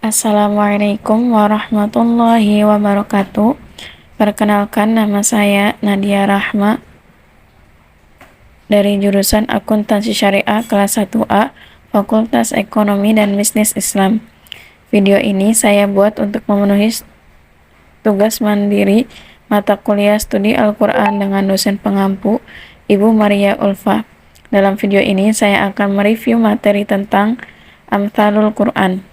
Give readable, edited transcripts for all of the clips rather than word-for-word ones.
Assalamualaikum warahmatullahi wabarakatuh. Perkenalkan, nama saya Nadia Rahma dari jurusan Akuntansi Syariah kelas 1A, Fakultas Ekonomi dan Bisnis Islam. Video ini saya buat untuk memenuhi tugas mandiri mata kuliah studi Al-Quran dengan dosen pengampu, Ibu Maria Ulfa. Dalam video ini saya akan mereview materi tentang Amthalul Quran.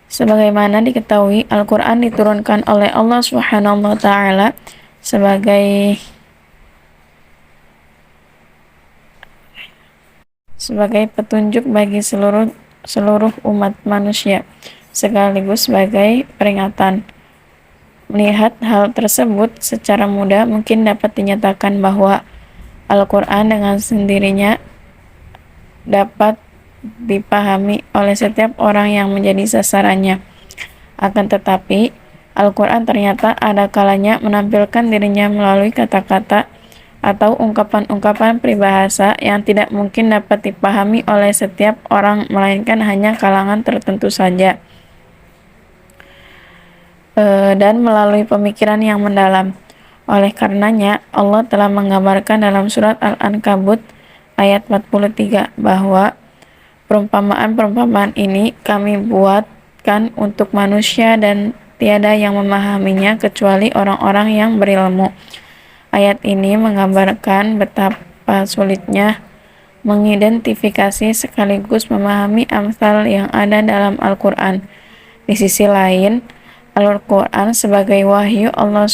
Sebagaimana diketahui, Al-Quran diturunkan oleh Allah Subhanahu wa Ta'ala sebagai petunjuk bagi seluruh umat manusia, sekaligus sebagai peringatan. Melihat hal tersebut secara mudah, mungkin dapat dinyatakan bahwa Al-Quran dengan sendirinya dapat dipahami oleh setiap orang yang menjadi sasarannya. Akan tetapi, Al-Quran ternyata ada kalanya menampilkan dirinya melalui kata-kata atau ungkapan-ungkapan peribahasa yang tidak mungkin dapat dipahami oleh setiap orang, melainkan hanya kalangan tertentu saja, dan melalui pemikiran yang mendalam. Oleh karenanya, Allah telah menggambarkan dalam surat Al-Ankabut ayat 43 bahwa perumpamaan-perumpamaan ini kami buatkan untuk manusia dan tiada yang memahaminya kecuali orang-orang yang berilmu. Ayat ini menggambarkan betapa sulitnya mengidentifikasi sekaligus memahami amsal yang ada dalam Al-Quran. Di sisi lain, Al-Quran sebagai wahyu Allah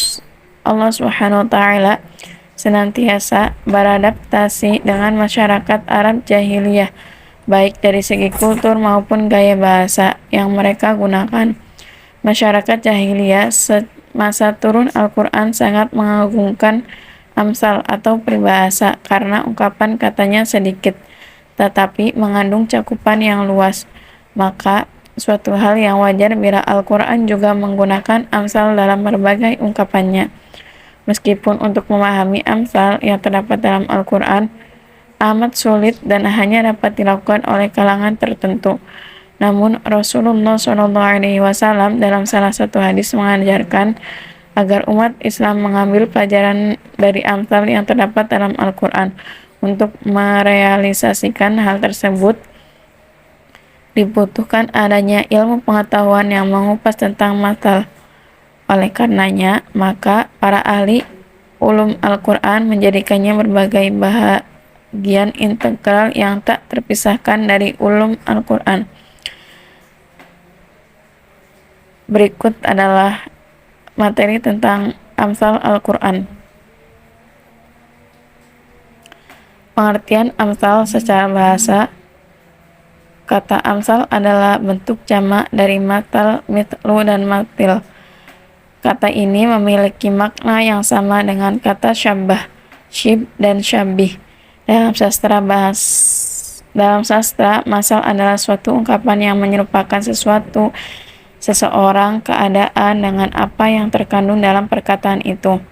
Subhanahu wa Ta'ala senantiasa beradaptasi dengan masyarakat Arab jahiliyah, baik dari segi kultur maupun gaya bahasa yang mereka gunakan. Masyarakat jahiliyah semasa turun Al-Quran sangat mengagungkan amsal atau peribahasa karena ungkapan katanya sedikit, tetapi mengandung cakupan yang luas. Maka suatu hal yang wajar bila Al-Quran juga menggunakan amsal dalam berbagai ungkapannya. Meskipun untuk memahami amsal yang terdapat dalam Al-Quran amat sulit dan hanya dapat dilakukan oleh kalangan tertentu. Namun Rasulullah SAW dalam salah satu hadis mengajarkan agar umat Islam mengambil pelajaran dari amsal yang terdapat dalam Al-Quran. Untuk merealisasikan hal tersebut dibutuhkan adanya ilmu pengetahuan yang mengupas tentang masal. Oleh karenanya, maka para ahli ulum Al-Quran menjadikannya berbagai bagian integral yang tak terpisahkan dari ulum Al-Quran. Berikut adalah materi tentang amsal Al-Quran. Pengertian amsal secara bahasa. Kata amsal adalah bentuk jamak dari matal, mithlu, dan matil. Kata ini memiliki makna yang sama dengan kata syabbah, syib, dan syabih. Dalam sastra, masal adalah suatu ungkapan yang menyerupakan sesuatu, seseorang, keadaan dengan apa yang terkandung dalam perkataan itu.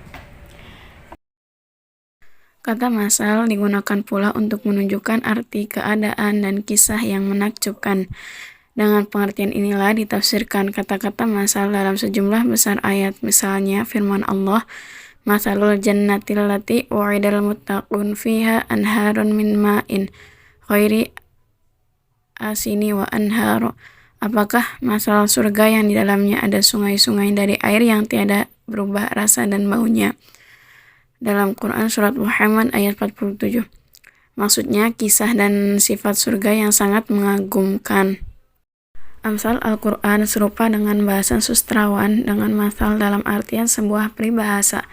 Kata masal digunakan pula untuk menunjukkan arti, keadaan, dan kisah yang menakjubkan. Dengan pengertian inilah ditafsirkan kata-kata masal dalam sejumlah besar ayat. Misalnya firman Allah, Masalul jannatil lati wa'idal muttaqun fiha anharun min ma'in ghairi asini wa anharu. Apakah masalah surga yang di dalamnya ada sungai-sungai dari air yang tiada berubah rasa dan baunya? Dalam Quran surat Muhammad ayat 47. Maksudnya kisah dan sifat surga yang sangat mengagumkan. Amsal Al-Quran serupa dengan bahasan sustrawan dengan masal dalam artian sebuah peribahasa.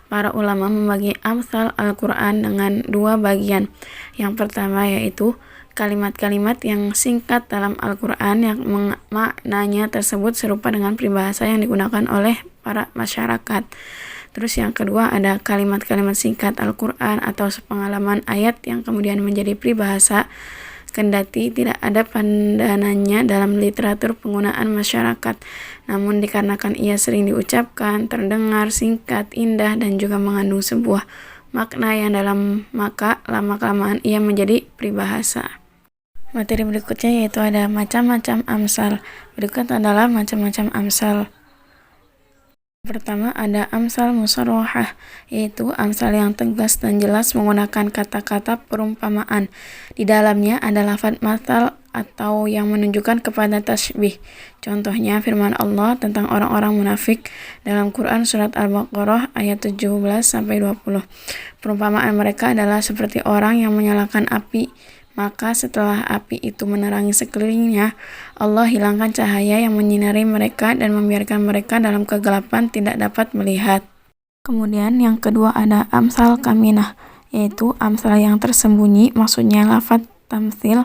Para ulama membagi amsal Al-Quran dengan dua bagian. Yang pertama yaitu kalimat-kalimat yang singkat dalam Al-Quran yang maknanya tersebut serupa dengan peribahasa yang digunakan oleh para masyarakat. Terus yang kedua ada kalimat-kalimat singkat Al-Quran atau sepengalaman ayat yang kemudian menjadi peribahasa, kendati tidak ada pandanannya dalam literatur penggunaan masyarakat, namun dikarenakan ia sering diucapkan, terdengar singkat, indah, dan juga mengandung sebuah makna yang dalam, maka lama-kelamaan ia menjadi peribahasa. Materi berikutnya yaitu ada macam-macam amsal. Berikut adalah macam-macam amsal. Pertama ada amsal musarrohah, yaitu amsal yang tegas dan jelas menggunakan kata-kata perumpamaan. Di dalamnya ada lafaz matsal atau yang menunjukkan kepada tasbih. Contohnya firman Allah tentang orang-orang munafik dalam Quran surat Al-Baqarah ayat 17-20. Perumpamaan mereka adalah seperti orang yang menyalakan api, maka setelah api itu menerangi sekelilingnya, Allah hilangkan cahaya yang menyinari mereka dan membiarkan mereka dalam kegelapan tidak dapat melihat. Kemudian yang kedua ada amsal kaminah, yaitu amsal yang tersembunyi, maksudnya lafaz tamtsil,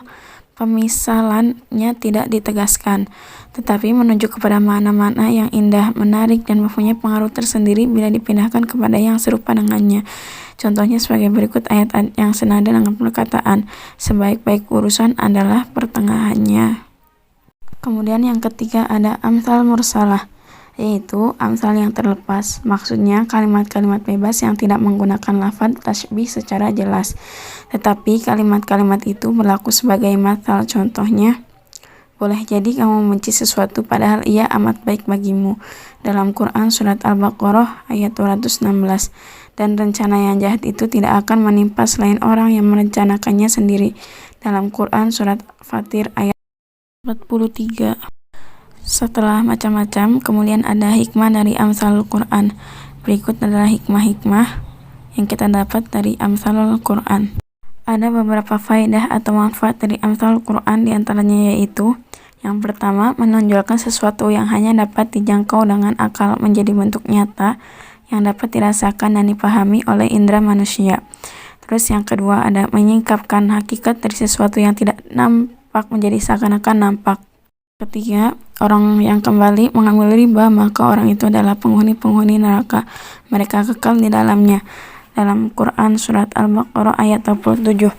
pemisalannya tidak ditegaskan, tetapi menunjuk kepada makna-makna yang indah, menarik, dan mempunyai pengaruh tersendiri bila dipindahkan kepada yang serupa dengannya. Contohnya sebagai berikut ayat-ayat yang senada dengan perkataan, sebaik-baik urusan adalah pertengahannya. Kemudian yang ketiga ada amsal mursalah, yaitu amsal yang terlepas, maksudnya kalimat-kalimat bebas yang tidak menggunakan lafaz tasbih secara jelas, tetapi kalimat-kalimat itu berlaku sebagai matsal. Contohnya, boleh jadi kamu membenci sesuatu padahal ia amat baik bagimu, dalam Quran surat Al-Baqarah ayat 216. Dan rencana yang jahat itu tidak akan menimpa selain orang yang merencanakannya sendiri, dalam Quran surat Fatir ayat 43. Setelah macam-macam, kemudian ada hikmah dari amsalul Quran. Berikut adalah hikmah-hikmah yang kita dapat dari amsalul Quran. Ada beberapa faedah atau manfaat dari amsalul Quran, diantaranya yaitu yang pertama, menonjolkan sesuatu yang hanya dapat dijangkau dengan akal menjadi bentuk nyata yang dapat dirasakan dan dipahami oleh indera manusia. Terus yang kedua ada menyingkapkan hakikat dari sesuatu yang tidak nampak menjadi seakan-akan nampak. Ketiga, orang yang kembali mengambil riba, maka orang itu adalah penghuni-penghuni neraka. Mereka kekal di dalamnya, dalam Quran surat Al-Baqarah ayat 27.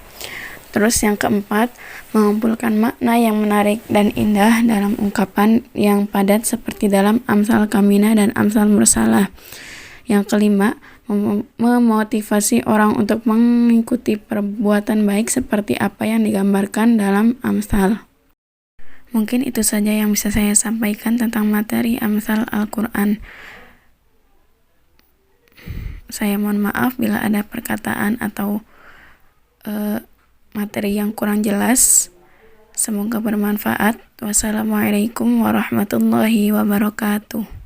Terus yang keempat, mengumpulkan makna yang menarik dan indah dalam ungkapan yang padat seperti dalam amsal kaminah dan amsal mursalah. Yang kelima, memotivasi orang untuk mengikuti perbuatan baik seperti apa yang digambarkan dalam amsal. Mungkin itu saja yang bisa saya sampaikan tentang materi amsal Al-Quran. Saya mohon maaf bila ada perkataan atau materi yang kurang jelas. Semoga bermanfaat. Wassalamualaikum warahmatullahi wabarakatuh.